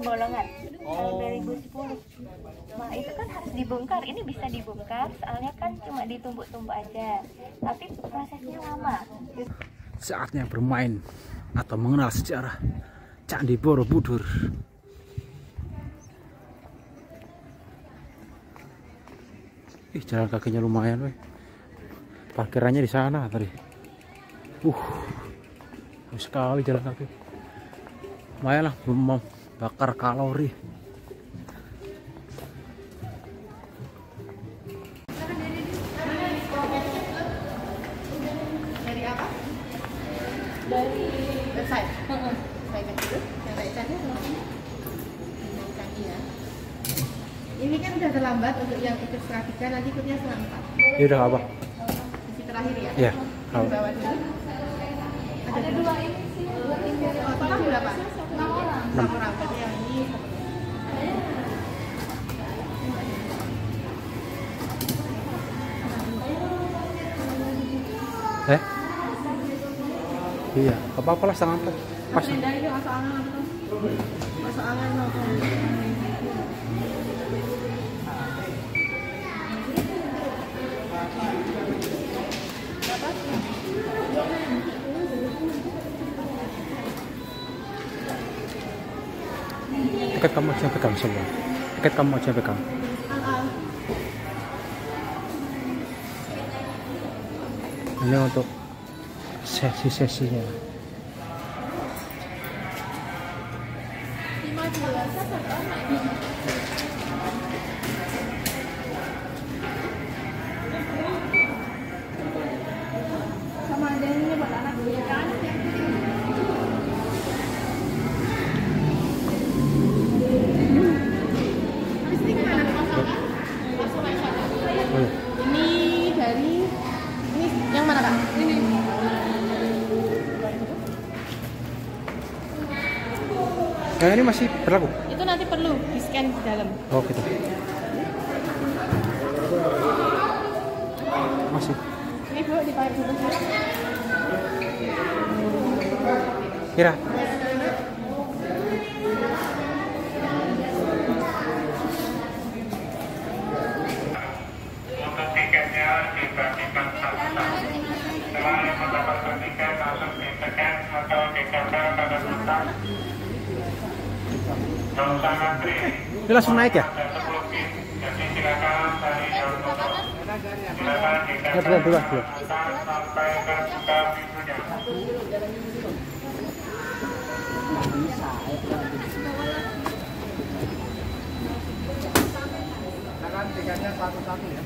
Bolongan tahun 2010. Nah itu kan harus dibongkar, ini bisa dibongkar soalnya kan cuma ditumbuk-tumbuk aja, tapi prosesnya lama. Saatnya bermain atau mengenal sejarah Candi Borobudur. Jalan kakinya lumayan, weh. Parkirannya di sana tadi. Sekali jalan kaki. Lumayan lah, belum bakar kalori. Dari apa? Dari website. Saya dulu. Yang website-nya candi ya. Ini kan udah terlambat untuk yang ikut setengah 3, nanti ikutnya setengah 4. Ya udah apa? Sisi terakhir ya? Iya. Di bawah dulu. Ada 2 ini sih. Total berapa? 6 orang. 6 orang. Berarti yang ini. Iya, apa-apa lah setengah 4. Pas. Masuk angan Tiket kamu aja pegang semua. Tiket kamu aja pegang. Ini untuk sesi-sesinya. sama ada ini buat anak kan? Ini dari ini yang mana Kak? Ini. Yang ini masih berlaku? Itu nanti perlu di scan di dalam. Oh gitu. Masih. Ini Bu dipakai dulu. Kira. Untuk tiketnya dibagikan satu-satu. Setelah mendapatkan tiket langsung di-scan atau digambar pada kertas. Nggak usah ngantri. Ini langsung naik ya? Ada 10 pin. Jadi silakan cari yang nomor. Silakan digambar Dua. sampai terbuka pintunya. Tiketnya satu-satu ya.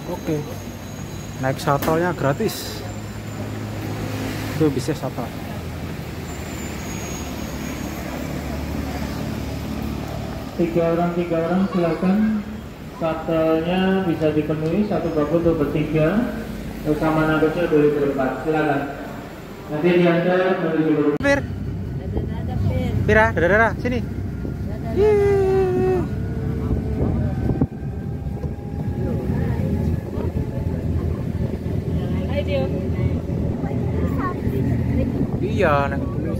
Oke. Naik shuttle-nya gratis. Itu bisa shuttle. Tiga orang silakan. Shuttle-nya bisa dipenuhi, satu bangku untuk bertiga. Bersama nagosnya boleh berempat. Silakan. Nanti diantar menuju Pir. Pira, dada, sini. Iya, naik ini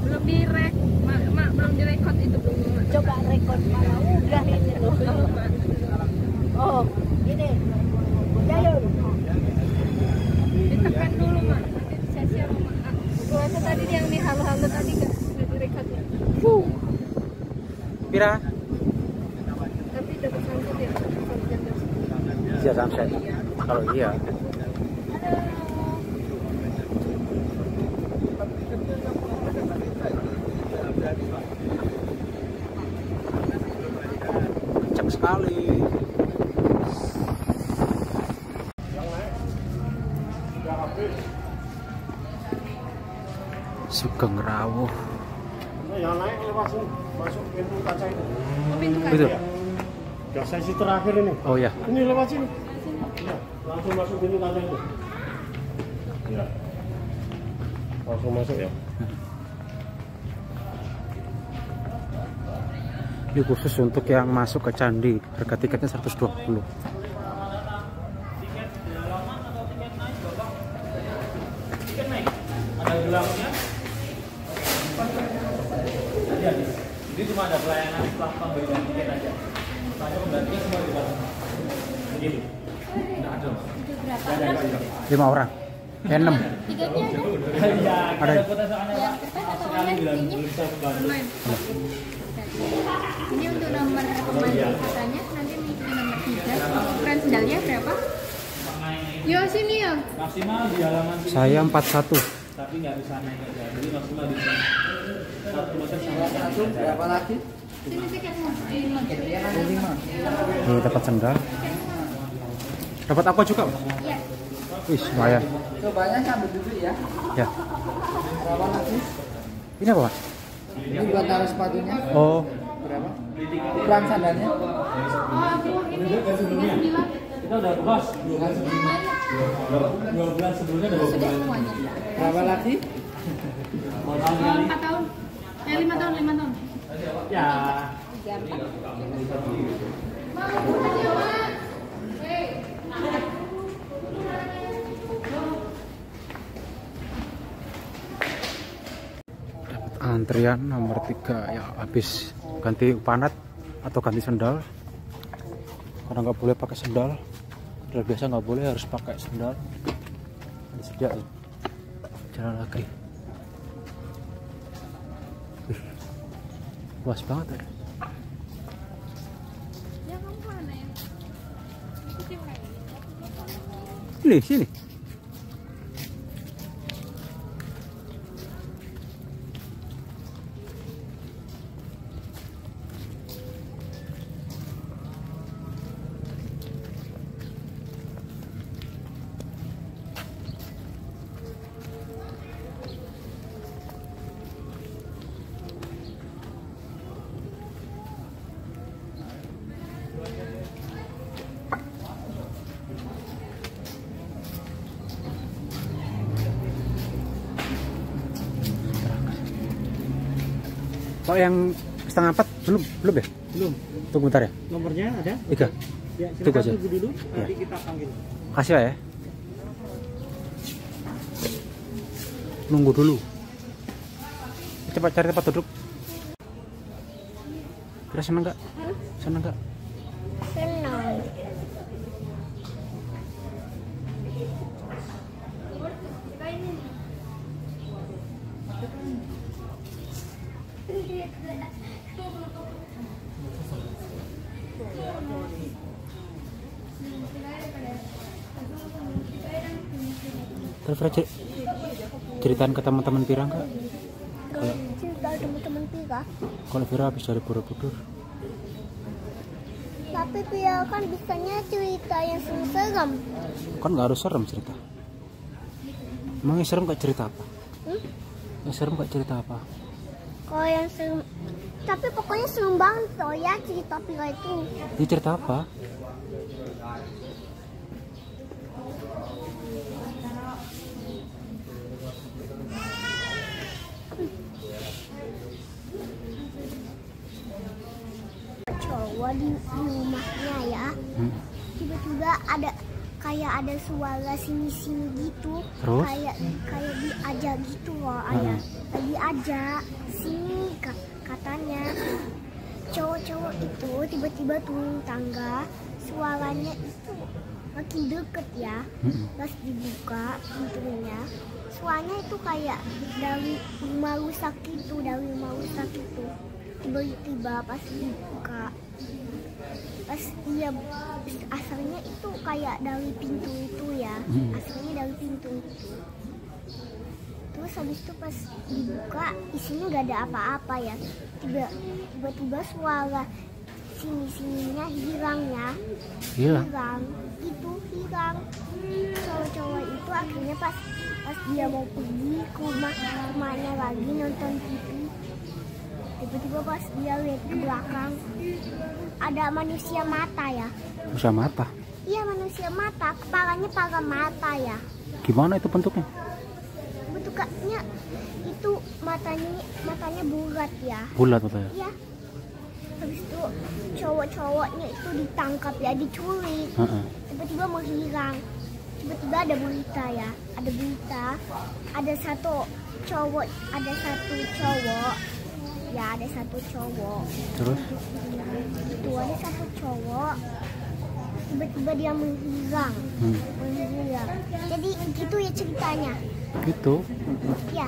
Belum direk, mak belum direkod itu Bu. Coba rekod malah udah ini loh. Oh, ini. Jayul. Ditekan dulu mak, nanti sesi sama mak. Itu tadi yang di halo-halo tadi nggak direkodnya. Pira. Tapi dapat sunset ya. Iya, sunset. Kalau iya. Kencang sekali. Sugeng Rawuh. Yang naik langsung masuk pintu kaca itu. Pintu Itu. Yang sesi terakhir ini. Oh ya. Ini lewat sini. Iya, langsung masuk pintu kaca itu. Iya. Langsung masuk ya. Ini khusus untuk yang masuk ke candi. Harga tiketnya 120. gelangnya. Jadi cuma ada pelayanan setelah pemberian tiket aja. Tanya pembantunya semua di dalam. Begitu. Enggak ada. Ada 5 orang. 6. Tiketnya ada? Ya, Ada. ada kota soalnya Pak. Sekali bilang belum bisa membantu. Ini untuk nomor pembantu katanya nanti mengikuti nomor 3. Ukuran sendalnya berapa? Yo sini ya. Maksimal di halaman sini. Saya 41. Tapi nggak bisa naik aja. Jadi maksimal di sini. 1 meter sama Berapa lagi? Sini tiketnya. 5. Ini dapat sendal. Dapat apa juga? Iya. Wih, lumayan. Cobanya sambil duduk ya. Ya. Berapa lagi? Ini apa, Pak? Ini buat taruh sepatunya. Oh, Berapa? Ukuran sandalnya. Oh, aku ini sebelumnya. 39. Kita udah bos 2 bulan sebelumnya udah Sudah semuanya. Berapa lagi? mau tahun Oh, kali. 4 tahun. 5 tahun, 5 tahun. Ya. 3, 4. antrian nomor 3 ya, habis ganti panat atau ganti sendal karena nggak boleh pakai sendal. Udah biasa nggak boleh, harus pakai sendal. Disediain jalan lagi. Luas banget ya. Ya kamu mana ya? Ini sini. Kok yang 3:30 belum ya? Belum. Tunggu bentar ya. Nomornya ada? 3. Ya, Tunggu aja. tunggu dulu. Ya. Nanti kita panggil. Kasih lah ya. Nunggu dulu. Cepat cari tempat duduk. Kira seneng nggak? Seneng nggak? Senang. Terus ceritain ke teman-teman Pira nggak? Cerita teman-teman Pira. Kalau Pira habis dari Borobudur. Tapi Pira kan bisanya cerita yang serem. Kan nggak harus serem cerita. Emang yang serem nggak cerita apa? Yang serem nggak cerita apa? Kalau yang serem, tapi pokoknya serem banget loh ya cerita Pira itu. Ini cerita apa? Cowok di rumahnya ya, tiba-tiba ada kayak ada suara sini-sini gitu. Terus? Kayak diajak gitu loh ayah. Diajak sini katanya. Cowok-cowok itu tiba-tiba turun tangga, suaranya itu makin deket ya. Pas dibuka pintunya, suaranya itu kayak dari rumah rusak itu, tiba-tiba pas dibuka, pas dia asalnya itu kayak dari pintu itu ya, asalnya dari pintu itu. Terus habis itu pas dibuka isinya gak ada apa-apa ya, tiba-tiba suara sini-sininya hilang ya, hilang. Cowok-cowok itu akhirnya pas dia mau pergi ke rumahnya lagi nonton TV, tiba-tiba pas dia lihat ke belakang ada manusia mata ya. Manusia mata? Iya, manusia mata, kepalanya kepala mata ya. Gimana itu bentuknya? Bentuknya itu matanya bulat ya. Bulat matanya? Iya. Habis itu cowok-cowoknya itu ditangkap ya, diculik. Tiba-tiba menghilang. tiba-tiba ada berita ya, ada berita, ada satu cowok ya, ada satu cowok. Terus? Itu ada satu cowok, tiba-tiba dia menghilang. Jadi gitu ya ceritanya. Gitu. Ya.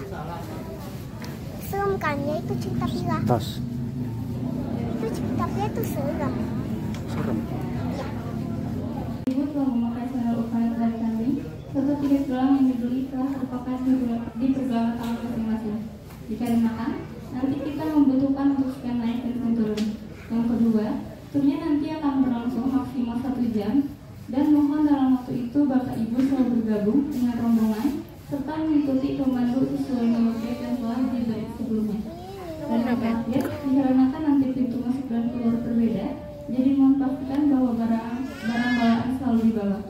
Serem kan ya, itu cerita Pila. Tas. Itu cerita Pila itu serem. Serem. Ibu telah memakai sandal upanas dari candi. Serta tiket gelang yang dibeli telah terpakai di pergelangan tangan masing-masing. Dikarenakan nanti kita membutuhkan untuk scan naik dan turun. Yang kedua, turnya nanti akan berlangsung maksimal 1 jam. Dan mohon dalam waktu itu Bapak Ibu selalu bergabung dengan rombongan serta mengikuti komando sesuai mengikuti yang telah diberi sebelumnya. Dan yang terakhir, dikarenakan nanti pintu masuk dan keluar berbeda, jadi mohon pastikan bahwa barang bawaan selalu dibawa.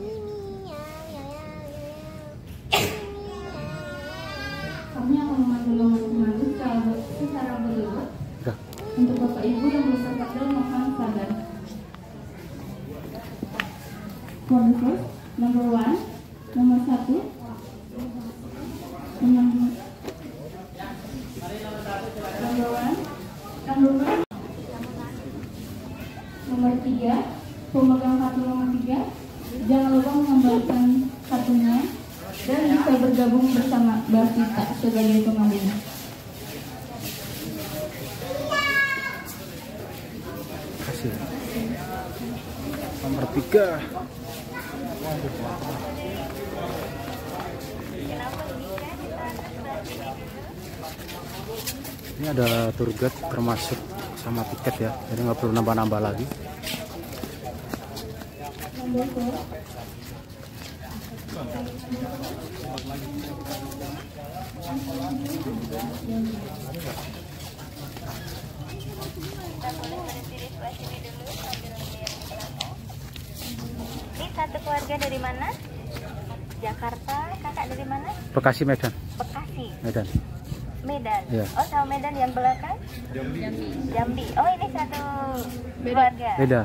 Kami akan memanggil nomor komando secara berurut. Untuk Bapak Ibu yang belum terpanggil mohon sabar. For the first, number 1, nomor 1, nomor 3, pemegang kartu nomor 3, jangan lupa mengembalikan kartunya dan bisa bergabung bersama Mbak Sita sebagai komandan. Kasih. Nomor 3. Ini ada tour guide termasuk sama tiket ya, jadi nggak perlu nambah-nambah lagi. Ini satu keluarga dari mana? Jakarta. Kakak dari mana? Bekasi, Medan. Bekasi. Medan. Medan. Ya. Oh, sama Medan yang belakang? Jambi. Oh, ini satu keluarga. Beda.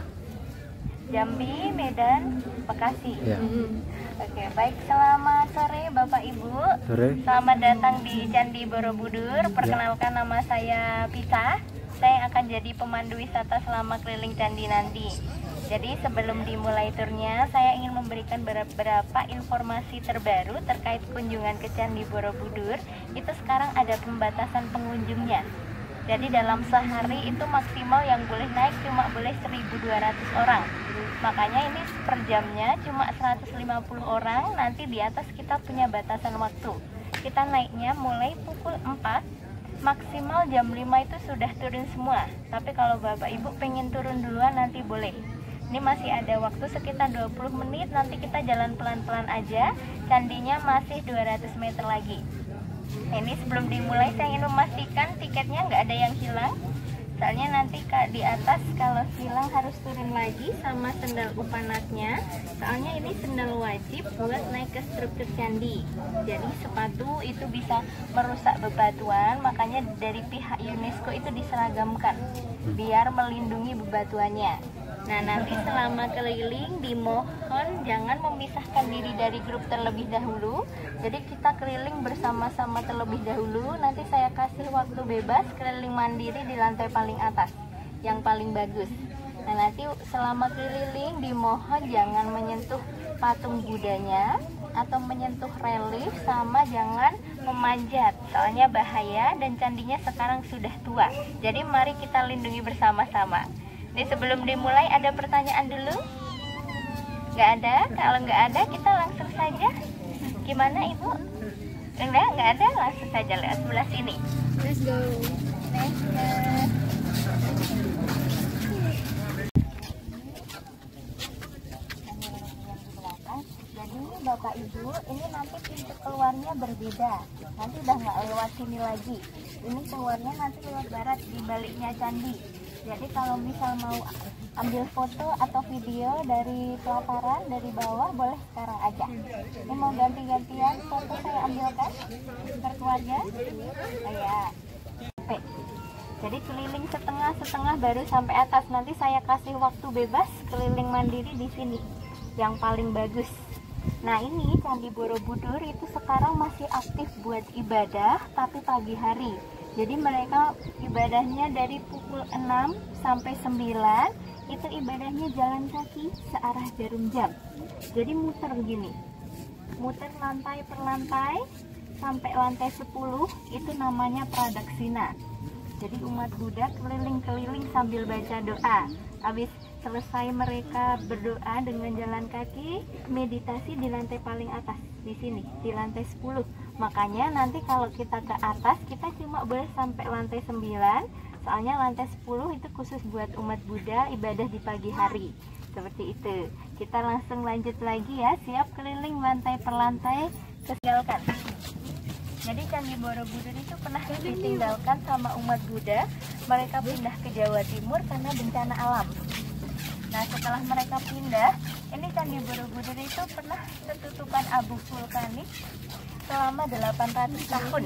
Jambi, Medan, Bekasi. Ya. Oke, baik. Selamat sore Bapak Ibu. Sore. Selamat datang di Candi Borobudur. Perkenalkan nama saya Pisa. Saya akan jadi pemandu wisata selama keliling candi nanti. Jadi sebelum dimulai turnya, saya ingin memberikan beberapa informasi terbaru terkait kunjungan ke Candi Borobudur. Itu sekarang ada pembatasan pengunjungnya. Jadi dalam sehari itu maksimal yang boleh naik cuma boleh 1.200 orang. Makanya ini per jamnya cuma 150 orang. Nanti di atas kita punya batasan waktu. Kita naiknya mulai pukul 4, maksimal jam 5 itu sudah turun semua. Tapi kalau Bapak Ibu pengen turun duluan nanti boleh. Ini masih ada waktu sekitar 20 menit, nanti kita jalan pelan-pelan aja. Candinya masih 200 meter lagi. Ini sebelum dimulai saya ingin memastikan tiketnya nggak ada yang hilang. Soalnya nanti di atas kalau hilang harus turun lagi sama sendal upanatnya. Soalnya ini sendal wajib buat naik ke struktur candi. Jadi sepatu itu bisa merusak bebatuan, makanya dari pihak UNESCO itu diseragamkan biar melindungi bebatuannya. Nah, nanti selama keliling dimohon jangan memisahkan diri dari grup terlebih dahulu. Jadi kita keliling bersama-sama terlebih dahulu. Nanti saya kasih waktu bebas keliling mandiri di lantai paling atas, yang paling bagus. Nah, nanti selama keliling dimohon jangan menyentuh patung Budanya atau menyentuh relief, sama jangan memanjat. Soalnya bahaya dan candinya sekarang sudah tua. Jadi mari kita lindungi bersama-sama. Ini sebelum dimulai ada pertanyaan dulu? Nggak ada? Kalau nggak ada kita langsung saja. Gimana Ibu? Nggak ada, langsung saja lewat sebelah sini. Let's go. Let's go. Jadi Bapak Ibu, ini nanti pintu keluarnya berbeda. Nanti udah nggak lewat sini lagi. Ini keluarnya nanti lewat barat di baliknya candi. Jadi kalau misal mau ambil foto atau video dari pelataran, dari bawah, boleh sekarang aja. Ini mau ganti-gantian foto saya ambilkan berkeluarga. Oh ya. Oke. Jadi keliling setengah baru sampai atas. Nanti saya kasih waktu bebas keliling mandiri di sini. Yang paling bagus. Nah ini Candi Borobudur itu sekarang masih aktif buat ibadah, tapi pagi hari. Jadi mereka ibadahnya dari pukul 6 sampai 9, itu ibadahnya jalan kaki searah jarum jam. Jadi muter begini, muter lantai per lantai sampai lantai 10, itu namanya pradaksina. Jadi umat Buddha keliling-keliling sambil baca doa. Habis selesai mereka berdoa dengan jalan kaki, meditasi di lantai paling atas, di sini, di lantai 10. Makanya nanti kalau kita ke atas, kita cuma boleh sampai lantai 9, soalnya lantai 10 itu khusus buat umat Buddha ibadah di pagi hari. Seperti itu. Kita langsung lanjut lagi ya, siap keliling lantai per lantai, tinggalkan. Jadi Candi Borobudur itu pernah ditinggalkan sama umat Buddha. Mereka pindah ke Jawa Timur karena bencana alam. Nah setelah mereka pindah, ini Candi Borobudur itu pernah tertutupan abu vulkanik selama 800 tahun.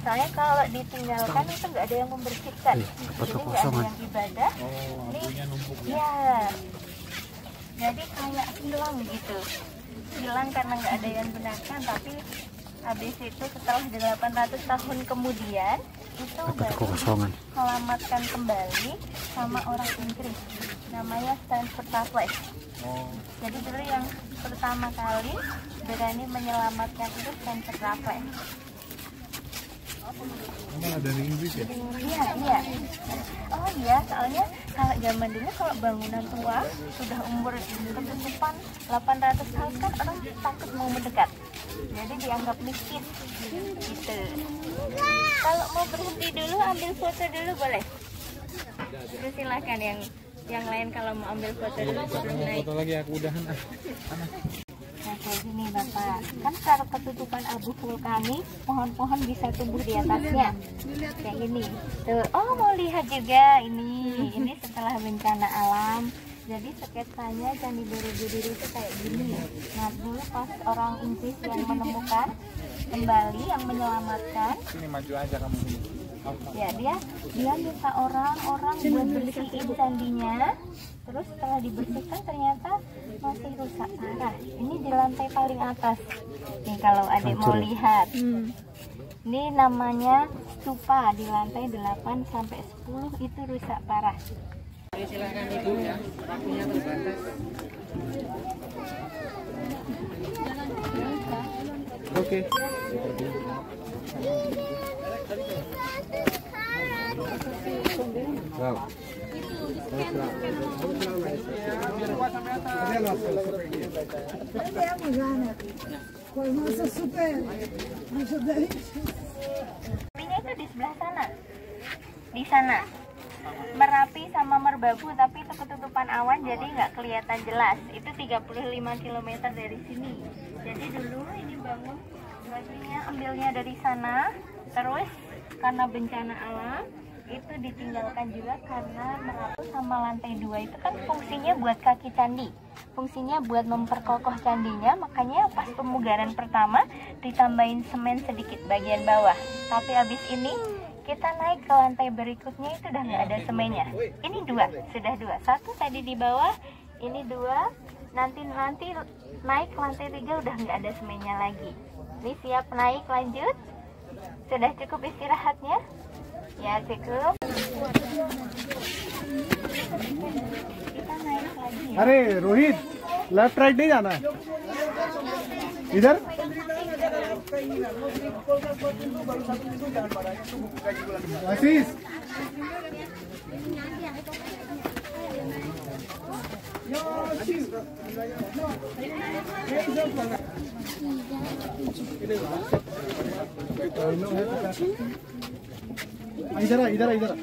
Soalnya kalau ditinggalkan itu nggak ada yang membersihkan, jadi nggak ada yang ibadah. Ini ya, jadi kayak hilang gitu, hilang karena nggak ada yang gunakan. Tapi habis itu setelah 800 tahun kemudian itu baru diselamatkan kembali sama orang Inggris, namanya Stanford Raffles. Jadi dulu yang pertama kali berani menyelamatkan itu Stanford Raffles. Malah dari Inggris ya? Iya, iya. Oh iya, soalnya kalau zaman dulu kalau bangunan tua sudah umur ketutupan 800 tahun kan orang takut mau mendekat. Jadi dianggap miskin gitu. Kalau mau berhenti dulu, ambil foto dulu boleh. Terus silakan yang lain kalau mau ambil foto dulu sebelum naik. Foto lagi aku udahan ah. Nah kayak gini Bapak, kan kalau ketutupan abu vulkanik, pohon-pohon bisa tumbuh di atasnya. Kayak gini. Tuh, oh mau lihat juga ini setelah bencana alam. Jadi sketsanya Candi Borobudur itu kayak gini. Nah dulu pas orang Inggris yang menemukan kembali, yang menyelamatkan. Sini maju aja kamu sini. Ya dia minta orang-orang buat bersihin candinya. Terus setelah dibersihkan ternyata masih rusak parah. Ini di lantai paling atas. Nih kalau adik mau lihat. Ini namanya stupa di lantai 8 sampai 10 itu rusak parah. Silakan ibu ya, waktunya terbatas. Oke. Wow. Ini itu di sebelah sana. Di sana. Merapi sama Merbabu, tapi itu ketutupan awan jadi nggak kelihatan jelas. Itu 35 km dari sini. Jadi dulu ini bangun bajunya ambilnya dari sana, terus karena bencana alam itu ditinggalkan juga karena Merapi sama lantai 2 itu kan fungsinya buat kaki candi, fungsinya buat memperkokoh candinya. Makanya pas pemugaran pertama ditambahin semen sedikit bagian bawah. Tapi habis ini kita naik ke lantai berikutnya itu udah nggak ada semennya. Ini 2, sudah 2. 1 tadi di bawah, ini 2. Nanti naik ke lantai 3 udah nggak ada semennya lagi. Ini siap naik lanjut. Sudah cukup istirahatnya? Ya cukup. Kita naik lagi. अरे Rohit left right नहीं जाना है इधर आशीष इधर आ इधर आ इधर आ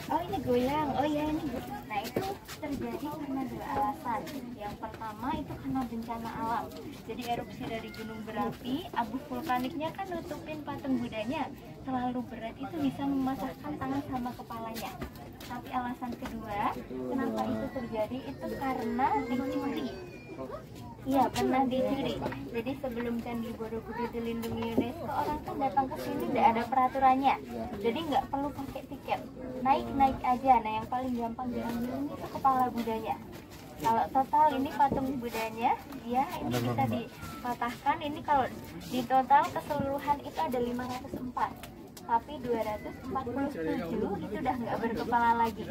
Oh ini goyang, oh ya ini. Nah itu terjadi karena 2 alasan. Yang pertama itu karena bencana alam. Jadi erupsi dari gunung berapi, abu vulkaniknya kan nutupin patung Budanya. Terlalu berat itu bisa memasahkan tangan sama kepalanya. Tapi alasan kedua, kenapa itu terjadi itu karena dicuri. Iya, pernah dicuri. Jadi sebelum Candi Borobudur dilindungi UNESCO, orang kan datang ke sini tidak ada peraturannya. Jadi nggak perlu pakai tiket, naik aja. Nah, yang paling gampang diambil ini itu kepala Budanya. Kalau total ini patung Budanya, ya ini bisa dipatahkan. Ini kalau di total keseluruhan itu ada 504. Tapi 247 itu udah nggak berkepala lagi.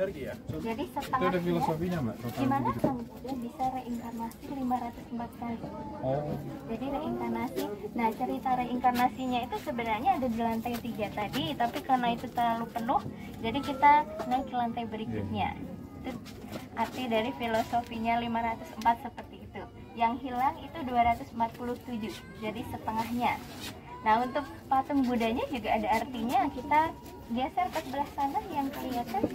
Jadi setengahnya. Itu ada filosofinya, Mbak? Gimana Sang Buddha bisa reinkarnasi 504 kali? Oh. Jadi reinkarnasi. Nah, cerita reinkarnasinya itu sebenarnya ada di lantai 3 tadi, tapi karena itu terlalu penuh, jadi kita naik ke lantai berikutnya. Itu arti dari filosofinya 504 seperti itu. Yang hilang itu 247, jadi setengahnya. Nah, untuk patung Budanya juga ada artinya. Kita geser ke sebelah sana yang kelihatan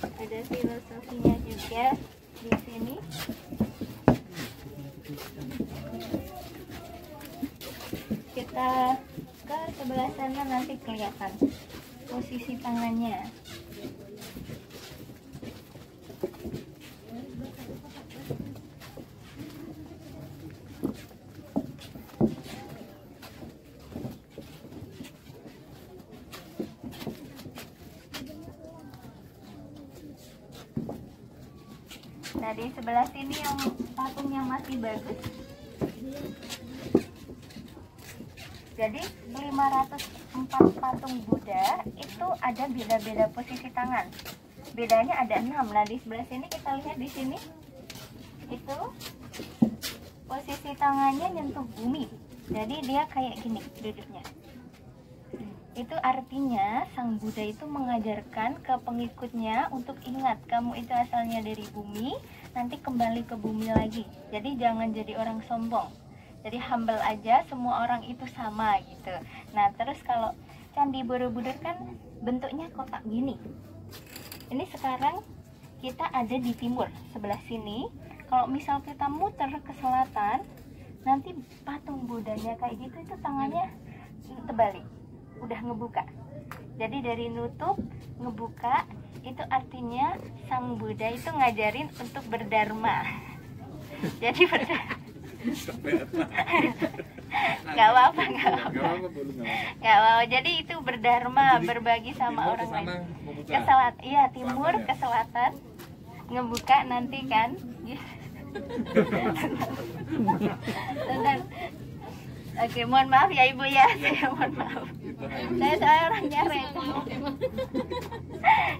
ada filosofinya juga di sini. Kita ke sebelah sana nanti kelihatan posisi tangannya. Nah, di sebelah sini yang patungnya masih bagus. Jadi 504 patung Buddha itu ada beda-beda posisi tangan. Bedanya ada 6. Nah, di sebelah sini kita lihat di sini itu posisi tangannya nyentuh bumi. Jadi dia kayak gini duduknya. Itu artinya Sang Buddha itu mengajarkan ke pengikutnya untuk ingat, kamu itu asalnya dari bumi, nanti kembali ke bumi lagi. Jadi jangan jadi orang sombong. Jadi humble aja, semua orang itu sama gitu. Nah, terus kalau Candi Borobudur kan bentuknya kotak gini. Ini sekarang kita ada di timur, sebelah sini. Kalau misal kita muter ke selatan, nanti patung Budanya kayak gitu, itu tangannya terbalik. Udah ngebuka. Jadi dari nutup ngebuka itu artinya Sang Buddha itu ngajarin untuk berdharma. Jadi nggak apa-apa. Jadi itu berdharma, berbagi sama orang lain. Ke selatan, iya, timur ke selatan ngebuka nanti kan. Oke, mohon maaf ya Ibu ya, saya mohon maaf. Saya orangnya random.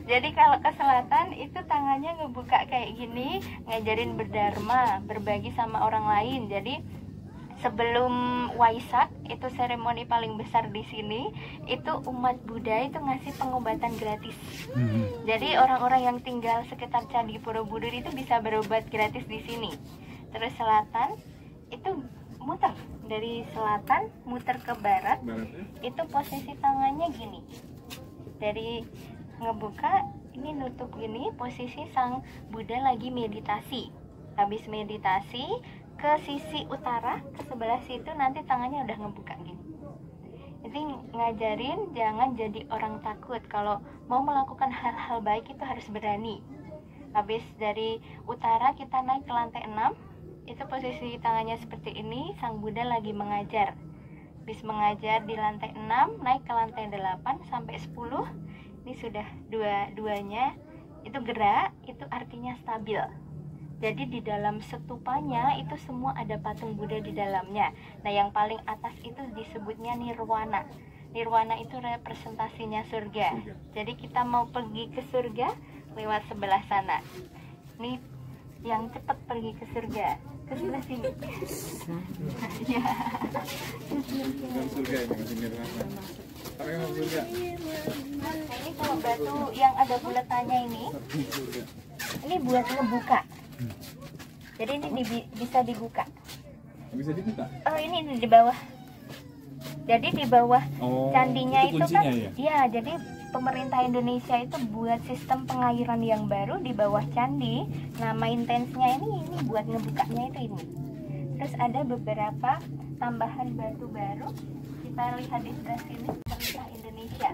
Jadi kalau ke selatan itu tangannya ngebuka kayak gini, ngajarin berdharma, berbagi sama orang lain. Jadi sebelum Waisak, itu seremoni paling besar di sini, itu umat Buddha itu ngasih pengobatan gratis. Jadi orang-orang yang tinggal sekitar Candi Borobudur itu bisa berobat gratis di sini. Terus selatan itu muter dari selatan muter ke barat, itu posisi tangannya gini. Dari ngebuka ini nutup gini, posisi Sang Buddha lagi meditasi. Habis meditasi ke sisi utara, ke sebelah situ nanti tangannya udah ngebuka gini. Jadi ngajarin jangan jadi orang takut. Kalau mau melakukan hal-hal baik itu harus berani. Habis dari utara kita naik ke lantai 6. Itu posisi tangannya seperti ini, Sang Buddha lagi mengajar. Habis mengajar di lantai 6, naik ke lantai 8 sampai 10. Ini sudah dua-duanya. Itu gerak, itu artinya stabil. Jadi di dalam stupanya itu semua ada patung Buddha di dalamnya. Nah, yang paling atas itu disebutnya nirwana. Nirwana itu representasinya surga. Jadi kita mau pergi ke surga lewat sebelah sana. Ini yang cepat pergi ke surga, ke sebelah sini. Ya. Surga ini masih nirwana. Tapi mau surga. Ini kalau batu yang ada bulatannya ini buat ngebuka. Jadi ini bisa dibuka. Bisa dibuka? Oh, ini di bawah. Jadi di bawah candinya itu kan, ya, jadi pemerintah Indonesia itu buat sistem pengairan yang baru di bawah candi. Nah, maintenance-nya ini buat ngebukanya itu ini. Terus ada beberapa tambahan batu baru. Kita lihat di sebelah sini, pemerintah Indonesia.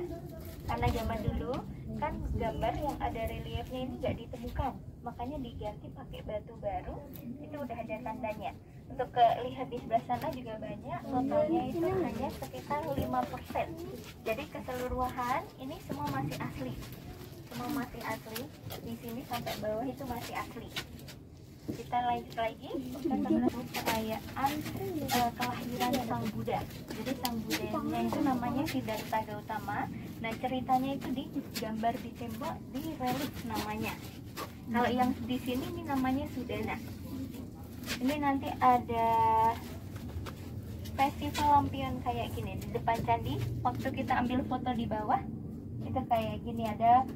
Karena zaman dulu kan gambar yang ada reliefnya ini nggak ditemukan. makanya diganti pakai batu baru. Itu udah ada tandanya. Untuk lihat di sebelah sana juga banyak, totalnya itu hanya sekitar 5%. Jadi keseluruhan ini semua masih asli. Semua masih asli. Di sini sampai bawah itu masih asli. Kita lanjut lagi untuk perayaan kelahiran Sang Buddha. Jadi Sang Buddha-nya itu namanya Siddhartha Gautama. Nah, ceritanya itu digambar di tembok, di relief namanya. Kalau yang di sini ini namanya Sudana. Ini nanti ada festival lampion kayak gini di depan candi. Waktu kita ambil foto di bawah itu kayak gini, ada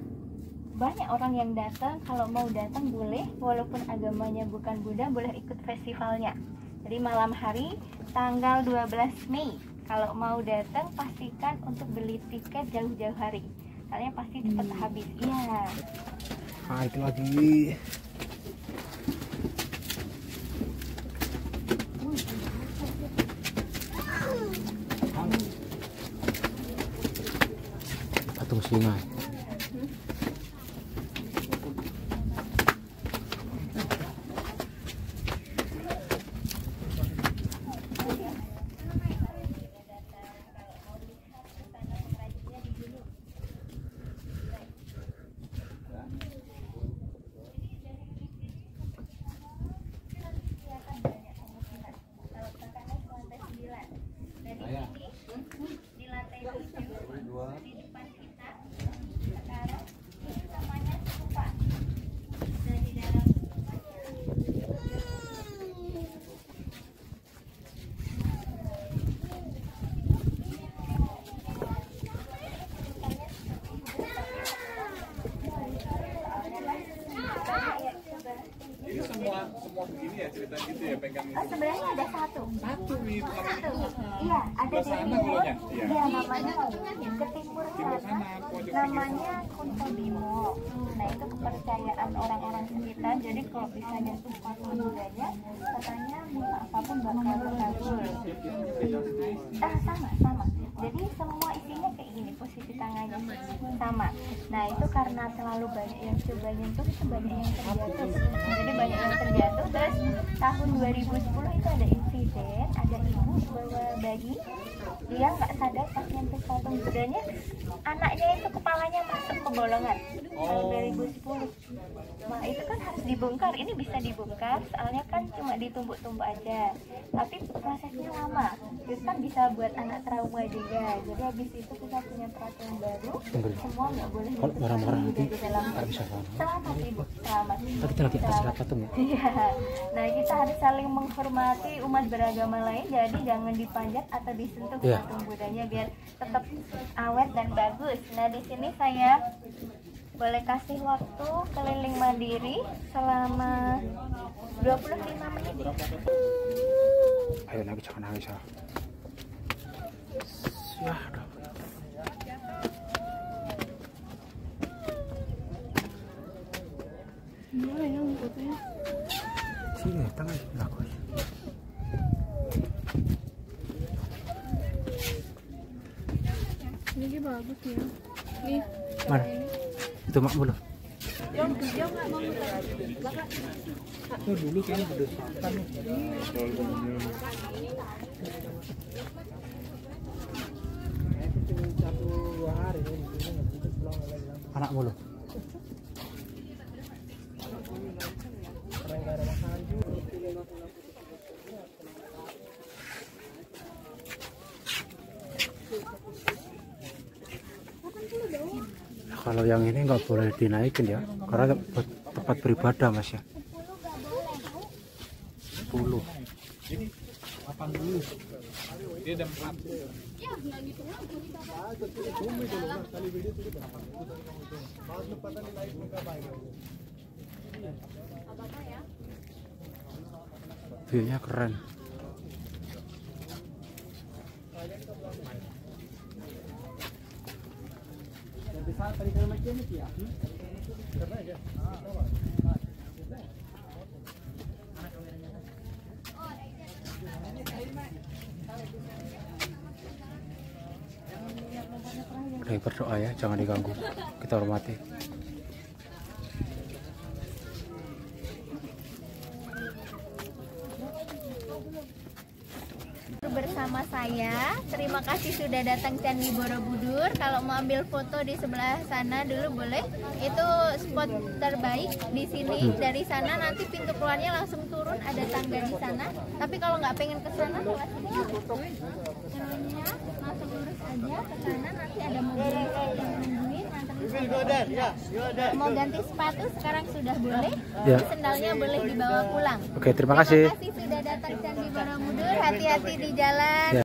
banyak orang yang datang. Kalau mau datang boleh, walaupun agamanya bukan Buddha, boleh ikut festivalnya. Jadi malam hari tanggal 12 Mei kalau mau datang pastikan untuk beli tiket jauh-jauh hari, soalnya pasti cepat habis. Iya. Nah, itu lagi. Patung singa. Di lantai 7 di depan kita sekarang ini namanya stupa. Nah, di dalam ini semua begini ya cerita gitu ya, pegang itu. Sebenarnya ada satu. Satu nih, Satu. Iya, ada di timur. Iya, namanya ke timur sana. Namanya Kunto Bimo. Nah, itu kepercayaan orang-orang sekitar. Jadi kalau bisa nyentuh patung Budanya, katanya minta apapun bakal kabul. Sama. Jadi semua isinya kayak gini, posisi tangannya sama. Nah, itu karena terlalu banyak yang coba nyentuh, itu banyak yang terjatuh. Jadi banyak yang terjatuh. Terus tahun 2010 itu ada insiden, ada ibu bawa bayi, dia nggak sadar pas nyentuh patung Budanya, anaknya itu kepalanya masuk ke bolongan. Tahun 2010. Nah, itu kan harus dibongkar. Ini bisa dibongkar, soalnya kan cuma ditumbuk-tumbuk aja. Tapi prosesnya lama. Terus kan bisa buat anak trauma juga. Jadi habis itu kita punya peraturan baru, semua nggak boleh marah-marah di dalam. Selamat ibu, selamat. Kita lagi atas patung ya. Iya. Nah, kita harus saling menghormati umat beragama lain. Jadi jangan dipanjat atau disentuh patung Budanya biar tetap awet dan bagus. Nah, di sini saya boleh kasih waktu keliling mandiri selama 25 menit. Ayo nangis, jangan nangis ya. Ya, udah. Gimana ya fotonya? Sini, tangan bagus. Ini bagus ya. Nih. Mana? Itu mak belum. Yang nggak mau belakang. Itu dulu kan berdesakan. Anak mulu. Kalau yang ini nggak boleh dinaikin ya, karena tempat beribadah mas ya. 10. Ini 80. Dia ada 4. View-nya keren. Udah berdoa ya, jangan diganggu. Kita hormati. bersama saya. Terima kasih sudah datang Candi Borobudur. Kalau mau ambil foto di sebelah sana dulu boleh. Itu spot terbaik di sini. Dari sana nanti pintu keluarnya langsung turun, ada tangga di sana. Tapi kalau nggak pengen ke sana lewat sini. Jalannya langsung lurus aja ke sana, nanti ada mobil yang nungguin. Mau ganti sepatu sekarang sudah boleh. Ya. Sendalnya boleh dibawa pulang. Oke, terima kasih. Terima kasih sudah datang Candi Borobudur. Hati-hati di jalan. Ya.